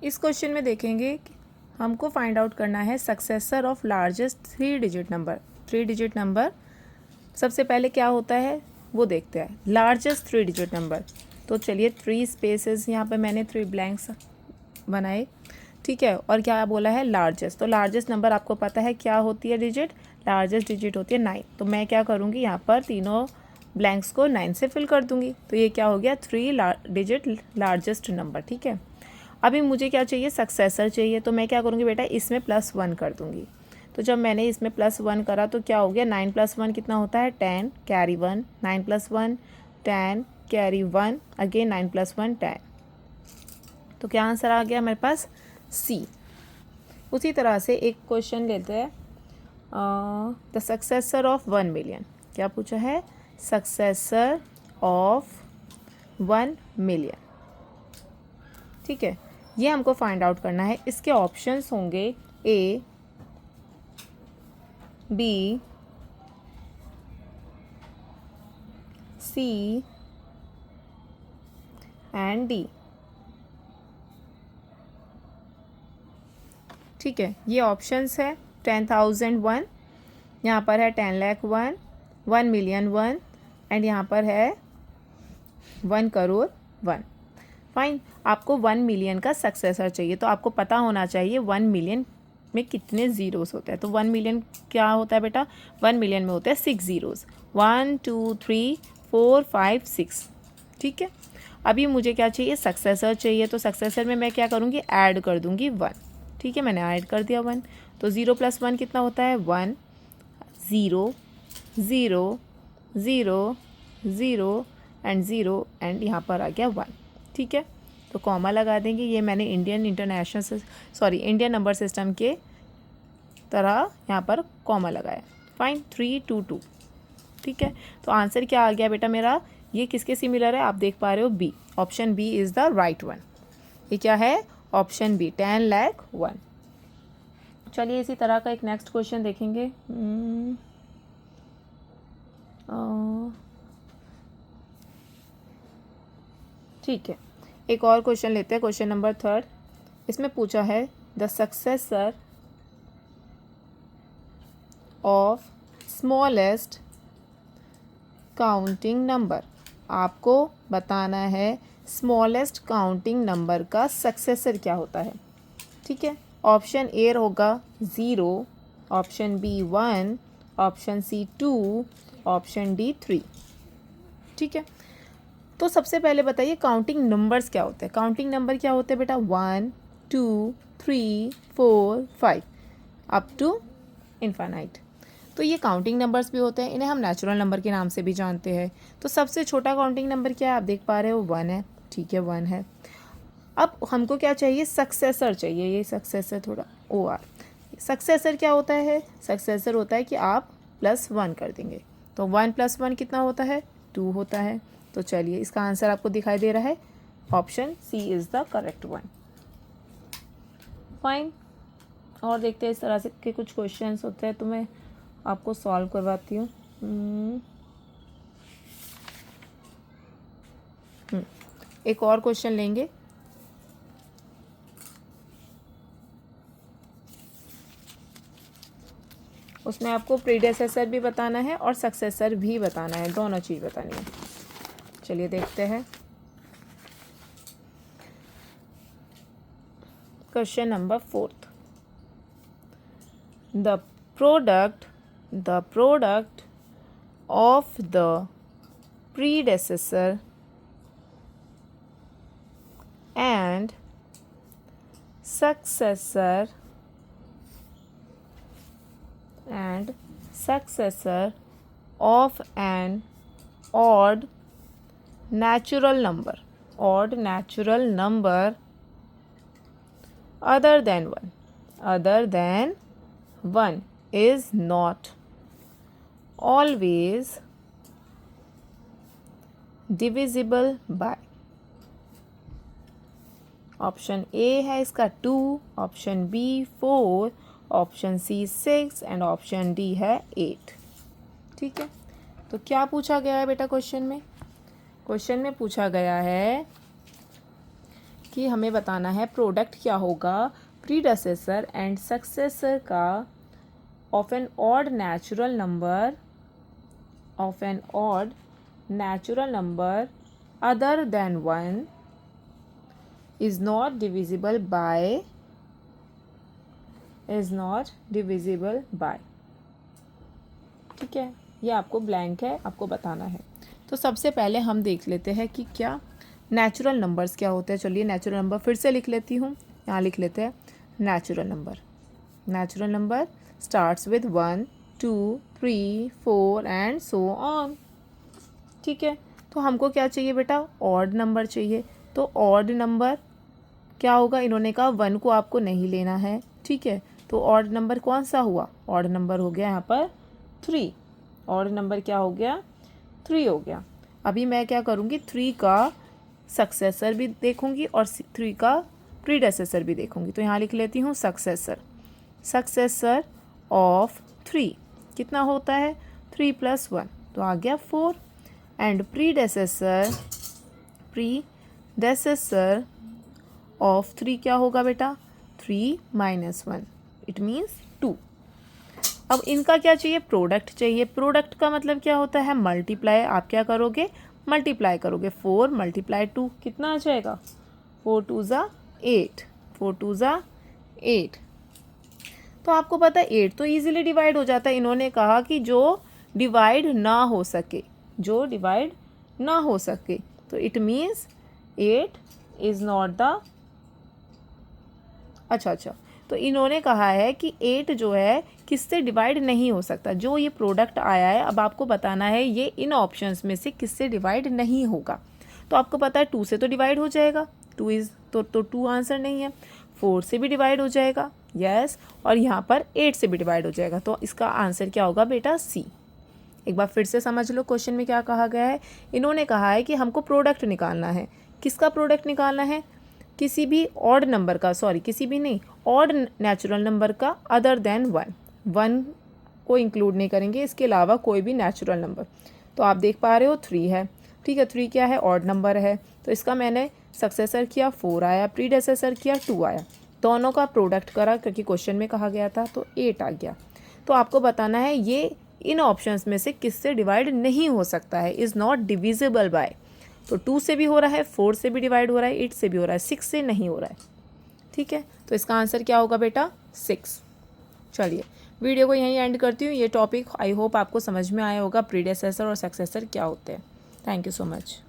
इस क्वेश्चन में देखेंगे कि हमको फाइंड आउट करना है successor of largest 3 digit number. 3 digit number सबसे पहले क्या होता है वो देखते हैं, लार्जेस्ट 3 डिजिट नंबर। तो चलिए 3 स्पेसेस यहाँ पे मैंने 3 ब्लैंक्स बनाए, ठीक है। और क्या बोला है, लार्जेस्ट। तो लार्जेस्ट नंबर आपको पता है क्या होती है डिजिट, लार्जेस्ट डिजिट होती है 9। तो मैं क्या करूँगी, यहाँ पर तीनों ब्लैंक्स को 9 से फिल कर दूँगी। तो ये क्या हो गया, 3 डिजिट लार्जेस्ट नंबर, ठीक है। अभी मुझे क्या चाहिए, सक्सेसर चाहिए। तो मैं क्या करूँगी बेटा, इसमें +1 कर दूँगी। तो जब मैंने इसमें +1 करा तो क्या हो गया, 9 + 1 कितना होता है, 10 कैरी 1, 9 + 1 10 कैरी 1, अगेन 9 + 1 10। तो क्या आंसर आ गया मेरे पास, सी। उसी तरह से एक क्वेश्चन लेते हैं, द सक्सेसर ऑफ 1 मिलियन। क्या पूछा है, सक्सेसर ऑफ 1 मिलियन, ठीक है। ये हमको फाइंड आउट करना है। इसके ऑप्शंस होंगे ए, बी, सी एंड डी, ठीक है। ये ऑप्शंस है 10,001, यहाँ पर है 10 लाख 1, 1 मिलियन 1 एंड यहाँ पर है 1 करोड़ 1। फाइन, आपको 1 मिलियन का सक्सेसर चाहिए। तो आपको पता होना चाहिए 1 मिलियन में कितने ज़ीरोस होते हैं। तो 1 मिलियन क्या होता है बेटा, 1 मिलियन में होते हैं 6 ज़ीरोस, 1 2 3 4 5 6, ठीक है। अभी मुझे क्या चाहिए, सक्सेसर चाहिए। तो सक्सेसर में मैं क्या करूँगी, ऐड कर दूँगी 1, ठीक है। मैंने ऐड कर दिया 1। तो 0 + 1 कितना होता है, 1, 0 0 0 0 एंड 0 एंड यहाँ पर आ गया 1, ठीक है। तो कॉमा लगा देंगे। ये मैंने इंडियन नंबर सिस्टम के तरह यहाँ पर कॉमा लगाया। फाइन, 3 2 2, ठीक है। तो आंसर क्या आ गया बेटा मेरा, ये किसके सिमिलर है, आप देख पा रहे हो, B. Option B is the right one. ये क्या है, ऑप्शन बी, 10 लाख 1। चलिए इसी तरह का एक नेक्स्ट क्वेश्चन देखेंगे। ठीक है, एक और क्वेश्चन लेते हैं, क्वेश्चन नंबर 3। इसमें पूछा है the successor of smallest counting number. आपको बताना है स्मॉलेस्ट काउंटिंग नंबर का सक्सेसर क्या होता है, ठीक है। ऑप्शन ए होगा 0, option B 1, option C 2, option D 3, ठीक है। तो सबसे पहले बताइए काउंटिंग नंबर्स क्या होते हैं। काउंटिंग नंबर क्या होते हैं बेटा, 1 2 3 4 5 अप टू इन्फानाइट। तो ये काउंटिंग नंबर्स भी होते हैं, इन्हें हम नेचुरल नंबर के नाम से भी जानते हैं। तो सबसे छोटा काउंटिंग नंबर क्या है, आप देख पा रहे हो 1 है, ठीक है, 1 है। अब हमको क्या चाहिए, सक्सेसर चाहिए। ये सक्सेसर थोड़ा OR, सक्सेसर क्या होता है, सक्सेसर होता है कि आप +1 कर देंगे। तो 1 + 1 कितना होता है, 2 होता है। तो चलिए इसका आंसर आपको दिखाई दे रहा है, option C is the correct one. Fine, और देखते हैं इस तरह से के कुछ क्वेश्चंस होते हैं, तो मैं आपको सॉल्व करवाती हूँ। एक और क्वेश्चन लेंगे। उसमें आपको प्रीडेसेसर भी बताना है और सक्सेसर भी बताना है, दोनों चीज़ बतानी है। चलिए देखते हैं question number 4। The product of the predecessor and successor of an odd natural number other than 1 is not always divisible by। Option A है इसका 2, option B 4, option C 6 and option D है 8, ठीक है। तो क्या पूछा गया है बेटा क्वेश्चन में, क्वेश्चन में पूछा गया है कि हमें बताना है प्रोडक्ट क्या होगा प्रीडेसेसर एंड सक्सेसर का of an odd natural number other than 1 is not divisible by। ठीक है, ये आपको ब्लैंक है, आपको बताना है। तो सबसे पहले हम देख लेते हैं कि क्या नेचुरल नंबर्स क्या होते हैं। चलिए नेचुरल नंबर फिर से लिख लेती हूँ, यहाँ लिख लेते हैं natural number starts with 1 2 3 4 and so on. ठीक है, तो हमको क्या चाहिए बेटा, ऑड नंबर चाहिए। तो ऑड नंबर क्या होगा, इन्होंने कहा 1 को आपको नहीं लेना है। ठीक है, तो ऑड नंबर कौन सा हुआ, ऑड नंबर हो गया यहाँ पर 3। ऑड नंबर क्या हो गया, 3 हो गया। अभी मैं क्या करूँगी, 3 का सक्सेसर भी देखूँगी और 3 का प्रीडेसेसर भी देखूँगी। तो यहाँ लिख लेती हूँ सक्सेसर ऑफ 3 कितना होता है, 3 + 1 तो आ गया 4। एंड प्रीडेसेसर ऑफ 3 क्या होगा बेटा, 3 - 1 इट मीन्स 2। अब इनका क्या चाहिए, प्रोडक्ट चाहिए। प्रोडक्ट का मतलब क्या होता है, मल्टीप्लाई। आप क्या करोगे, मल्टीप्लाई करोगे। 4 × 2 कितना आ जाएगा, 4 × 2 = 8। तो आपको पता है 8 तो ईजिली डिवाइड हो जाता है। इन्होंने कहा कि जो डिवाइड ना हो सके, तो it means 8 is not the अच्छा, तो इन्होंने कहा है कि 8 जो है किससे डिवाइड नहीं हो सकता। जो ये प्रोडक्ट आया है, अब आपको बताना है ये इन ऑप्शंस में से किससे डिवाइड नहीं होगा। तो आपको पता है 2 से तो डिवाइड हो जाएगा, 2 आंसर नहीं है। 4 से भी डिवाइड हो जाएगा, यस, और यहाँ पर 8 से भी डिवाइड हो जाएगा। तो इसका आंसर क्या होगा बेटा, सी। एक बार फिर से समझ लो क्वेश्चन में क्या कहा गया है। इन्होंने कहा है कि हमको प्रोडक्ट निकालना है। किसका प्रोडक्ट निकालना है, किसी भी ऑड नंबर का, ऑड नेचुरल नंबर का अदर देन 1 को इंक्लूड नहीं करेंगे, इसके अलावा कोई भी नेचुरल नंबर। तो आप देख पा रहे हो 3 है। ठीक है, 3 क्या है, ऑड नंबर है। तो इसका मैंने सक्सेसर किया 4 आया, प्रीडेसेसर किया 2 आया। दोनों का प्रोडक्ट करा क्योंकि क्वेश्चन में कहा गया था, तो 8 आ गया। तो आपको बताना है ये इन ऑप्शंस में से किससे डिवाइड नहीं हो सकता है, इज़ नॉट डिविजिबल बाय। तो 2 से भी हो रहा है, 4 से भी डिवाइड हो रहा है, 8 से भी हो रहा है, 6 से नहीं हो रहा है। ठीक है, तो इसका आंसर क्या होगा बेटा, 6। चलिए वीडियो को यहीं एंड करती हूँ। ये टॉपिक आई होप आपको समझ में आया होगा, प्रीडेसेसर और सक्सेसर क्या होते हैं। Thank you so much.